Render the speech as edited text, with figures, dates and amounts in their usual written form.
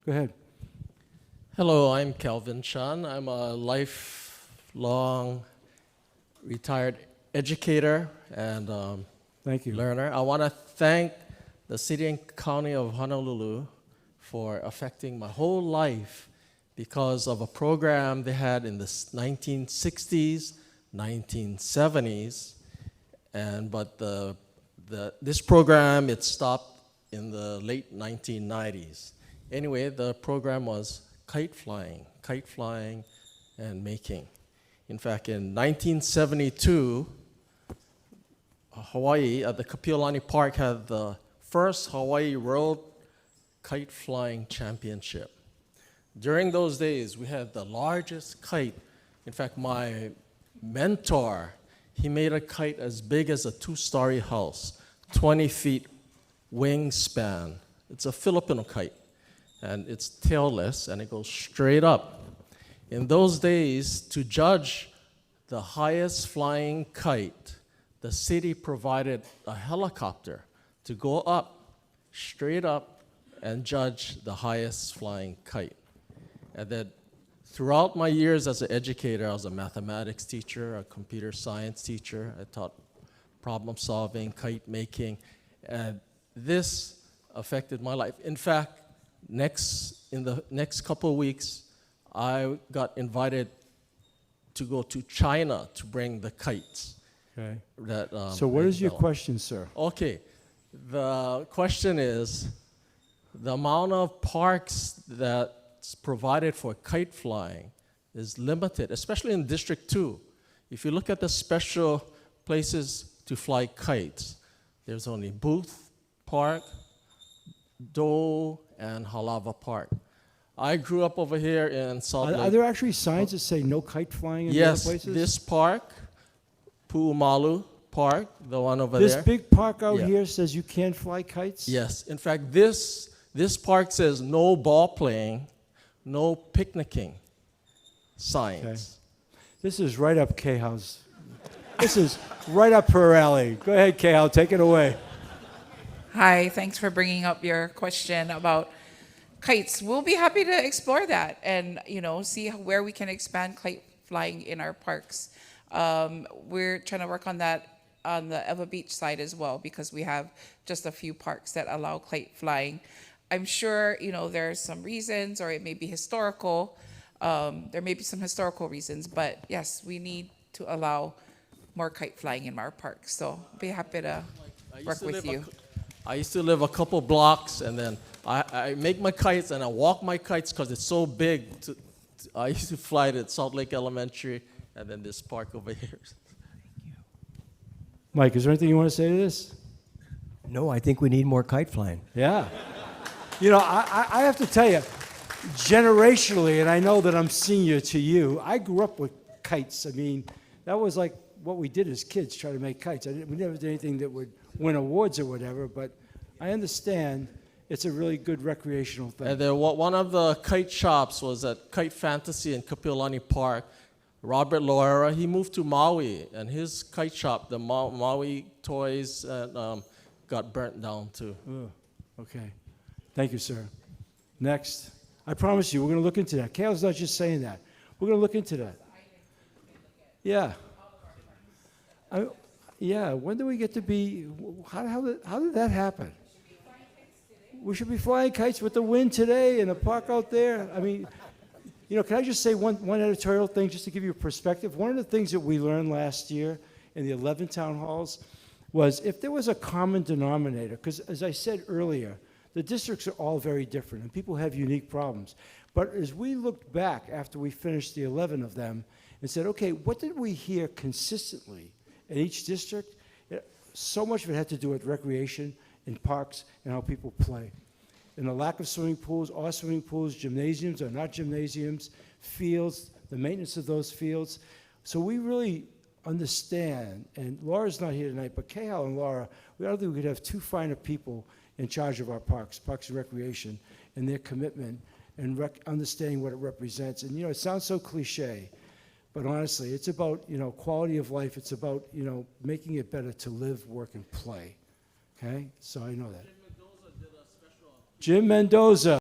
Go ahead. Hello, I'm Kelvin Chan. I'm a lifelong retired educator and Thank you. learner. I want to thank the City and County of Honolulu for affecting my whole life because of a program they had in the 1960s, 1970s, but this program, it stopped in the late 1990s. Anyway, the program was kite flying and making. In fact, in 1972, Hawaii, at the Kapiolani Park, had the first Hawaii World Kite Flying Championship. During those days, we had the largest kite. In fact, my mentor, he made a kite as big as a two-story house, 20 feet wingspan. It's a Filipino kite, and it's tailless, and it goes straight up. In those days, to judge the highest flying kite, the city provided a helicopter to go up, straight up, and judge the highest flying kite. And then throughout my years as an educator, I was a mathematics teacher, a computer science teacher. I taught problem solving, kite making, and this affected my life. In fact, in the next couple of weeks, I got invited to go to China to bring the kites. Okay. That, So what is your question, sir? Okay, the question is, the amount of parks that's provided for kite flying is limited, especially in District 2. If you look at the special places to fly kites, there's only Booth Park, Dole, and Halava Park. I grew up over here in Salt Lake. Are there actually signs that say no kite flying in the other Yes, places? this park, Pu'umalu Park, the one over This there. big park out Yeah. here says you can't fly kites? Yes, in fact, this park says no ball playing, no picnicking signs. This is right up Kayhow's. This is right up her alley. Go ahead, Kayhow, take it away. Hi, thanks for bringing up your question about kites. We'll be happy to explore that and, see where we can expand kite flying in our parks. We're trying to work on that on the Eva Beach side as well because we have just a few parks that allow kite flying. I'm sure, there's some reasons or it may be historical. There may be some historical reasons, but yes, we need to allow more kite flying in our parks. So be happy to work with you. I used to live a couple blocks, and then I make my kites and I walk my kites because it's so big. I used to fly it at Salt Lake Elementary and then this park over here. Mike, is there anything you want to say to this? No, I think we need more kite flying. Yeah. I have to tell you, generationally, and I know that I'm senior to you, I grew up with kites. I mean, that was like what we did as kids, try to make kites. We never did anything that would win awards or whatever, but I understand it's a really good recreational thing. And then one of the kite shops was at Kite Fantasy in Kapiolani Park. Robert Loera, he moved to Maui, and his kite shop, the Maui toys, got burnt down too. Oh, okay. Thank you, sir. Next. I promise you, we're going to look into that. Kale's not just saying that. We're going to look into that. Yeah. Yeah, when do we get to be, how did that happen? We should be flying kites with the wind today in the park out there. I mean, can I just say one editorial thing just to give you a perspective? One of the things that we learned last year in the 11 town halls was if there was a common denominator, because as I said earlier, the districts are all very different and people have unique problems. But as we looked back after we finished the 11 of them and said, okay, what did we hear consistently in each district? So much of it had to do with recreation in parks and how people play. And the lack of swimming pools, or swimming pools, gymnasiums or not gymnasiums, fields, the maintenance of those fields. So we really understand, and Laura's not here tonight, but Kayal and Laura, we don't think we could have two finer people in charge of our parks and recreation, and their commitment and understanding what it represents. And it sounds so cliche, but honestly, it's about quality of life. It's about making it better to live, work, and play. Okay, so I know that. Jim Mendoza.